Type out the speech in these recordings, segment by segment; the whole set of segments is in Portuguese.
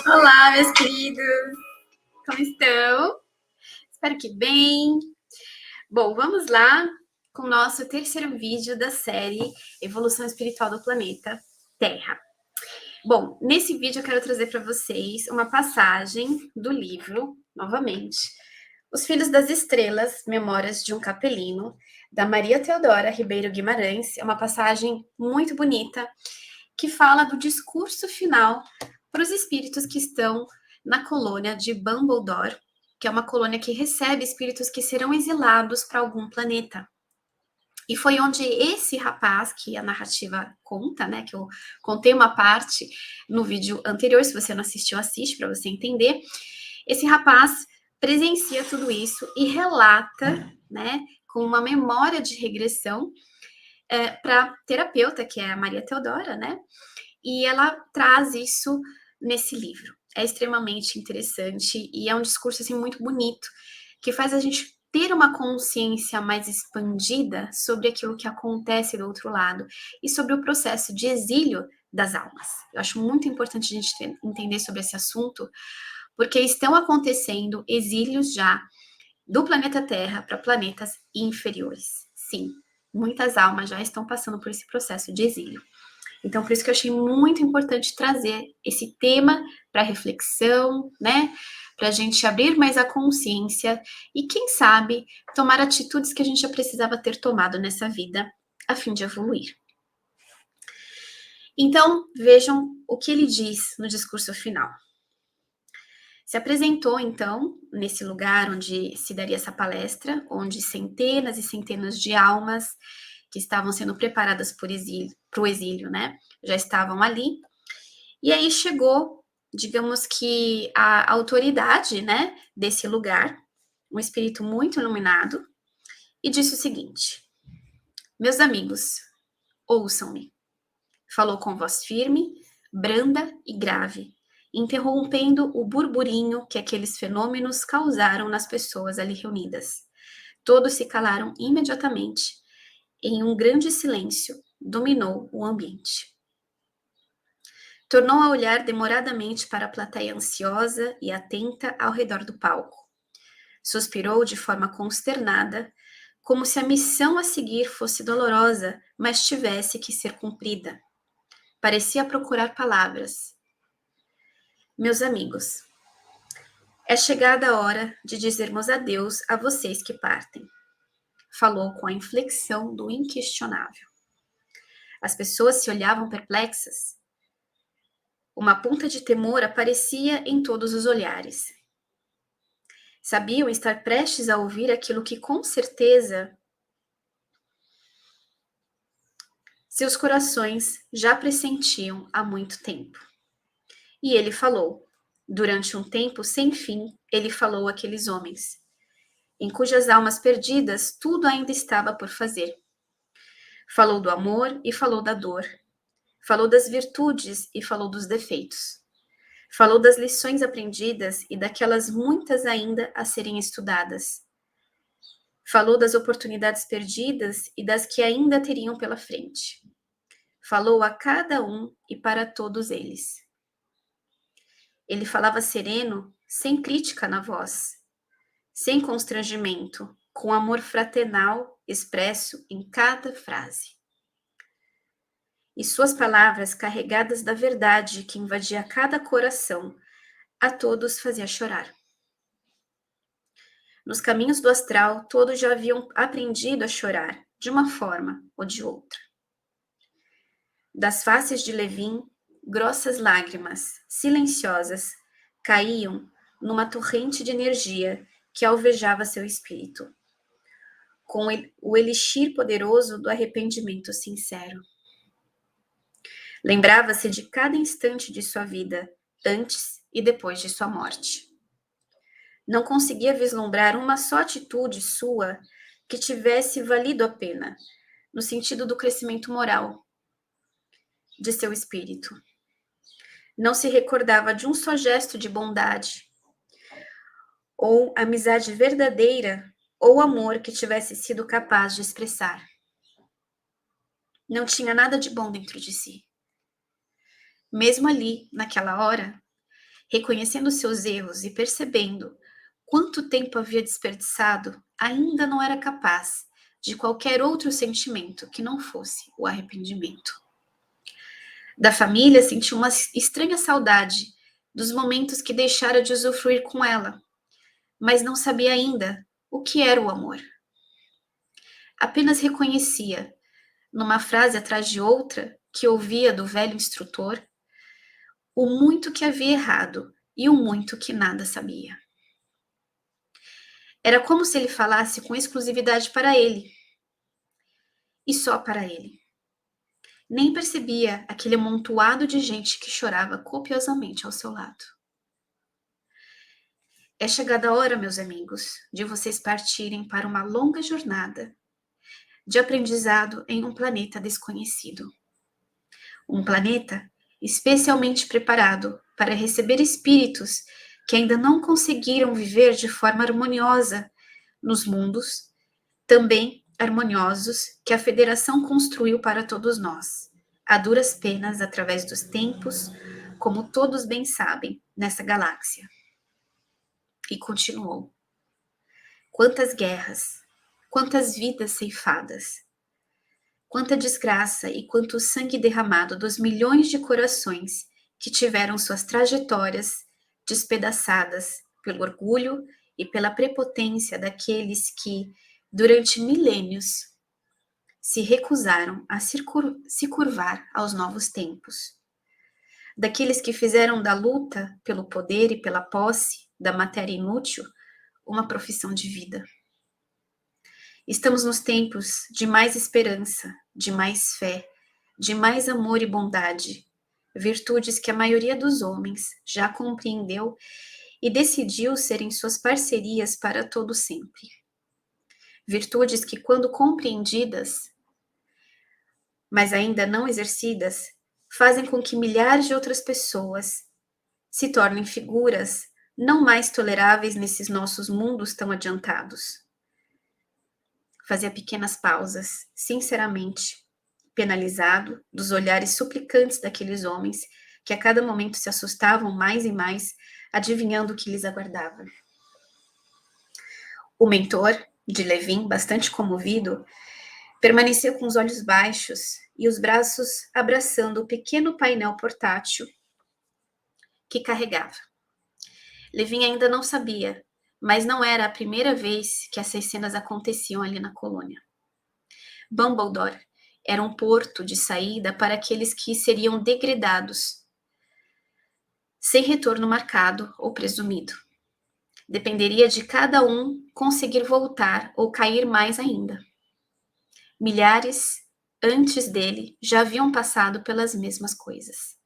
Olá, meus queridos! Como estão? Espero que bem. Bom, vamos lá com o nosso terceiro vídeo da série Evolução Espiritual do Planeta Terra. Bom, nesse vídeo eu quero trazer para vocês uma passagem do livro, novamente, Os Filhos das Estrelas, Memórias de um Capelino, da Maria Teodora Ribeiro Guimarães. É uma passagem muito bonita que fala do discurso final para os espíritos que estão na colônia de Bambledore, que é uma colônia que recebe espíritos que serão exilados para algum planeta. E foi onde esse rapaz, que a narrativa conta, né, que eu contei uma parte no vídeo anterior, se você não assistiu, assiste para você entender. Esse rapaz presencia tudo isso e relata, né, com uma memória de regressão para a terapeuta, que é a Maria Teodora, né, e ela traz isso nesse livro. É extremamente interessante e é um discurso assim muito bonito, que faz a gente ter uma consciência mais expandida sobre aquilo que acontece do outro lado e sobre o processo de exílio das almas. Eu acho muito importante a gente entender sobre esse assunto, porque estão acontecendo exílios já do planeta Terra para planetas inferiores. Sim, muitas almas já estão passando por esse processo de exílio. Então, por isso que eu achei muito importante trazer esse tema para reflexão, né? Para a gente abrir mais a consciência e, quem sabe, tomar atitudes que a gente já precisava ter tomado nessa vida a fim de evoluir. Então, vejam o que ele diz no discurso final. Se apresentou, então, nesse lugar onde se daria essa palestra, onde centenas e centenas de almas que estavam sendo preparadas para o exílio, né, já estavam ali. E aí chegou, digamos que a autoridade, né, desse lugar, um espírito muito iluminado, e disse o seguinte: meus amigos, ouçam-me. Falou com voz firme, branda e grave, interrompendo o burburinho que aqueles fenômenos causaram nas pessoas ali reunidas. Todos se calaram imediatamente. Em um grande silêncio, dominou o ambiente. Tornou a olhar demoradamente para a plateia ansiosa e atenta ao redor do palco. Suspirou de forma consternada, como se a missão a seguir fosse dolorosa, mas tivesse que ser cumprida. Parecia procurar palavras. Meus amigos, é chegada a hora de dizermos adeus a vocês que partem. Falou com a inflexão do inquestionável. As pessoas se olhavam perplexas. Uma ponta de temor aparecia em todos os olhares. Sabiam estar prestes a ouvir aquilo que, com certeza, seus corações já pressentiam há muito tempo. E ele falou. Durante um tempo sem fim, ele falou àqueles homens, em cujas almas perdidas tudo ainda estava por fazer. Falou do amor e falou da dor. Falou das virtudes e falou dos defeitos. Falou das lições aprendidas e daquelas muitas ainda a serem estudadas. Falou das oportunidades perdidas e das que ainda teriam pela frente. Falou a cada um e para todos eles. Ele falava sereno, sem crítica na voz, sem constrangimento, com amor fraternal expresso em cada frase. E suas palavras, carregadas da verdade que invadia cada coração, a todos fazia chorar. Nos caminhos do astral, todos já haviam aprendido a chorar, de uma forma ou de outra. Das faces de Levin, grossas lágrimas, silenciosas, caíam numa torrente de energia que alvejava seu espírito, com o elixir poderoso do arrependimento sincero. Lembrava-se de cada instante de sua vida, antes e depois de sua morte. Não conseguia vislumbrar uma só atitude sua que tivesse valido a pena, no sentido do crescimento moral de seu espírito. Não se recordava de um só gesto de bondade, ou amizade verdadeira, ou amor que tivesse sido capaz de expressar. Não tinha nada de bom dentro de si. Mesmo ali, naquela hora, reconhecendo seus erros e percebendo quanto tempo havia desperdiçado, ainda não era capaz de qualquer outro sentimento que não fosse o arrependimento. Da família sentiu uma estranha saudade dos momentos que deixara de usufruir com ela, mas não sabia ainda o que era o amor. Apenas reconhecia, numa frase atrás de outra que ouvia do velho instrutor, o muito que havia errado e o muito que nada sabia. Era como se ele falasse com exclusividade para ele, e só para ele. Nem percebia aquele amontoado de gente que chorava copiosamente ao seu lado. É chegada a hora, meus amigos, de vocês partirem para uma longa jornada de aprendizado em um planeta desconhecido. Um planeta especialmente preparado para receber espíritos que ainda não conseguiram viver de forma harmoniosa nos mundos, também harmoniosos, que a Federação construiu para todos nós, a duras penas através dos tempos, como todos bem sabem, nessa galáxia. E continuou. Quantas guerras, quantas vidas ceifadas, quanta desgraça e quanto sangue derramado dos milhões de corações que tiveram suas trajetórias despedaçadas pelo orgulho e pela prepotência daqueles que, durante milênios, se recusaram a se curvar aos novos tempos. Daqueles que fizeram da luta pelo poder e pela posse da matéria inútil uma profissão de vida. Estamos nos tempos de mais esperança, de mais fé, de mais amor e bondade, virtudes que a maioria dos homens já compreendeu e decidiu serem suas parcerias para todo sempre. Virtudes que, quando compreendidas, mas ainda não exercidas, fazem com que milhares de outras pessoas se tornem figuras não mais toleráveis nesses nossos mundos tão adiantados. Fazia pequenas pausas, sinceramente, penalizado dos olhares suplicantes daqueles homens que a cada momento se assustavam mais e mais, adivinhando o que lhes aguardava. O mentor, de Levin, bastante comovido, permaneceu com os olhos baixos e os braços abraçando o pequeno painel portátil que carregava. Levin ainda não sabia, mas não era a primeira vez que essas cenas aconteciam ali na colônia. Bumbledore era um porto de saída para aqueles que seriam degradados, sem retorno marcado ou presumido. Dependeria de cada um conseguir voltar ou cair mais ainda. Milhares antes dele já haviam passado pelas mesmas coisas.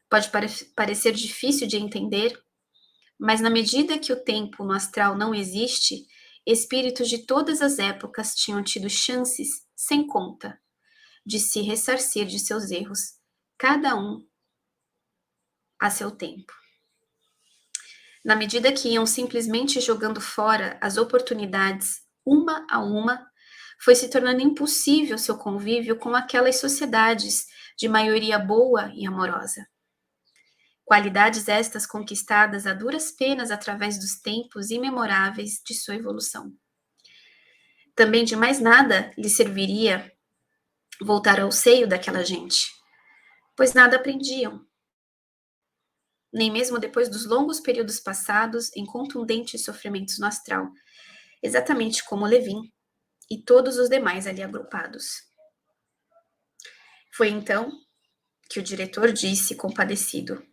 Pode parecer difícil de entender, mas na medida que o tempo no astral não existe, espíritos de todas as épocas tinham tido chances sem conta de se ressarcir de seus erros, cada um a seu tempo. Na medida que iam simplesmente jogando fora as oportunidades, uma a uma, foi se tornando impossível seu convívio com aquelas sociedades de maioria boa e amorosa. Qualidades estas conquistadas a duras penas através dos tempos imemoráveis de sua evolução. Também de mais nada lhe serviria voltar ao seio daquela gente, pois nada aprendiam. Nem mesmo depois dos longos períodos passados em contundentes sofrimentos no astral, exatamente como Levin e todos os demais ali agrupados. Foi então que o diretor disse compadecido.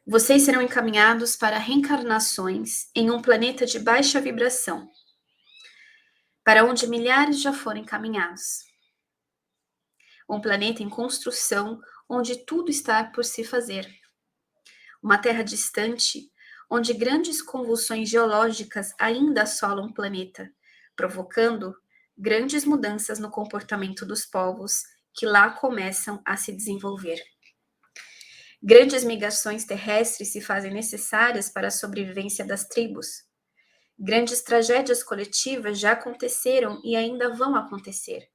Vocês serão encaminhados para reencarnações em um planeta de baixa vibração, para onde milhares já foram encaminhados. Um planeta em construção, onde tudo está por se fazer. Uma terra distante, onde grandes convulsões geológicas ainda assolam o planeta, provocando grandes mudanças no comportamento dos povos que lá começam a se desenvolver. Grandes migrações terrestres se fazem necessárias para a sobrevivência das tribos. Grandes tragédias coletivas já aconteceram e ainda vão acontecer.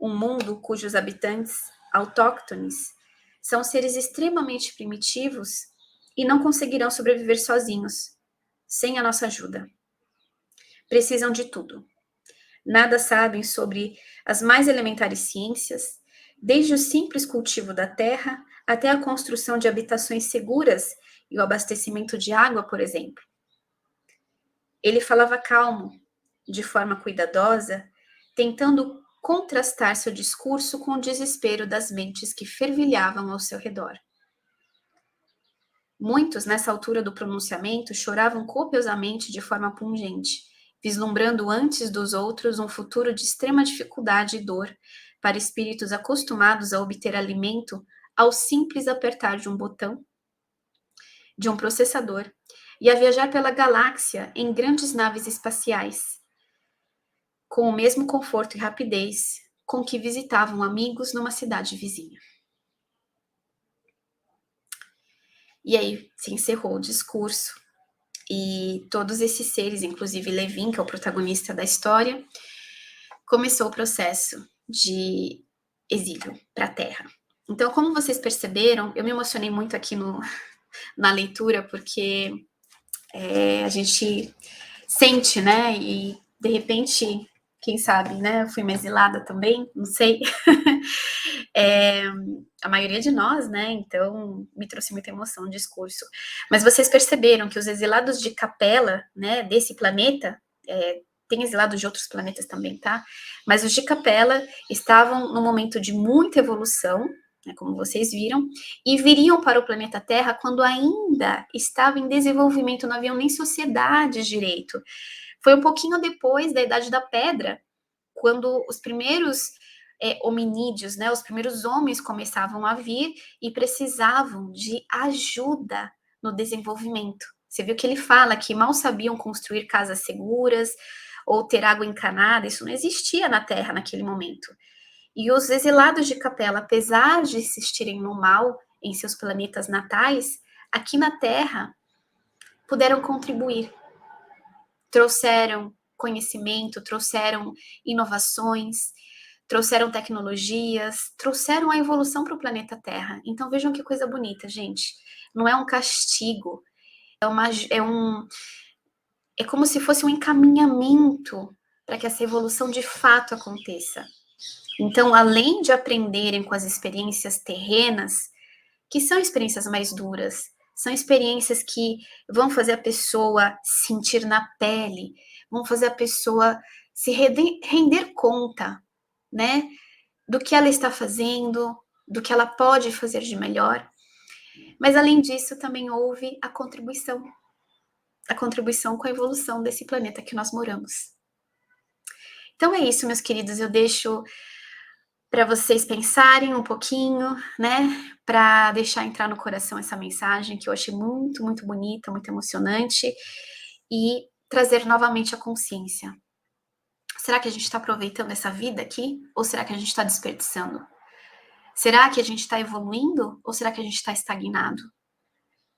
Um mundo cujos habitantes autóctones são seres extremamente primitivos e não conseguirão sobreviver sozinhos, sem a nossa ajuda. Precisam de tudo. Nada sabem sobre as mais elementares ciências, desde o simples cultivo da terra até a construção de habitações seguras e o abastecimento de água, por exemplo. Ele falava calmo, de forma cuidadosa, tentando contrastar seu discurso com o desespero das mentes que fervilhavam ao seu redor. Muitos, nessa altura do pronunciamento, choravam copiosamente de forma pungente, vislumbrando antes dos outros um futuro de extrema dificuldade e dor para espíritos acostumados a obter alimento ao simples apertar de um botão, de um processador, e a viajar pela galáxia em grandes naves espaciais, com o mesmo conforto e rapidez com que visitavam amigos numa cidade vizinha. E aí se encerrou o discurso, e todos esses seres, inclusive Levin, que é o protagonista da história, começou o processo de exílio para a Terra. Então, como vocês perceberam, eu me emocionei muito aqui na leitura, porque a gente sente, né, e de repente, quem sabe, né, eu fui uma exilada também, não sei, a maioria de nós, né, então me trouxe muita emoção o discurso. Mas vocês perceberam que os exilados de Capela, né, desse planeta, tem exilados de outros planetas também, tá? Mas os de Capela estavam num momento de muita evolução, né, como vocês viram, e viriam para o planeta Terra quando ainda estava em desenvolvimento, não haviam nem sociedades direito. Foi um pouquinho depois da Idade da Pedra, quando os primeiros hominídeos, né, os primeiros homens começavam a vir e precisavam de ajuda no desenvolvimento. Você viu que ele fala que mal sabiam construir casas seguras ou ter água encanada, isso não existia na Terra naquele momento. E os exilados de Capela, apesar de existirem no mal em seus planetas natais, aqui na Terra puderam contribuir. Trouxeram conhecimento, trouxeram inovações, trouxeram tecnologias, trouxeram a evolução para o planeta Terra. Então vejam que coisa bonita, gente. Não é um castigo, é como se fosse um encaminhamento para que essa evolução de fato aconteça. Então, além de aprenderem com as experiências terrenas, que são experiências mais duras, são experiências que vão fazer a pessoa sentir na pele, vão fazer a pessoa se render conta, né, do que ela está fazendo, do que ela pode fazer de melhor. Mas, além disso, também houve a contribuição com a evolução desse planeta que nós moramos. Então é isso, meus queridos, eu deixo para vocês pensarem um pouquinho, né, para deixar entrar no coração essa mensagem que eu achei muito, muito bonita, muito emocionante, e trazer novamente a consciência. Será que a gente está aproveitando essa vida aqui? Ou será que a gente está desperdiçando? Será que a gente está evoluindo? Ou será que a gente está estagnado?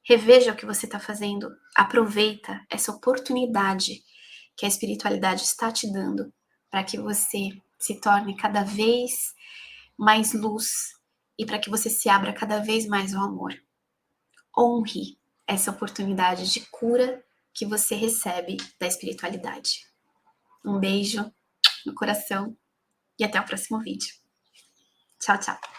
Reveja o que você está fazendo. Aproveita essa oportunidade que a espiritualidade está te dando para que você se torne cada vez mais luz e para que você se abra cada vez mais ao amor. Honre essa oportunidade de cura que você recebe da espiritualidade. Um beijo no coração e até o próximo vídeo. Tchau, tchau.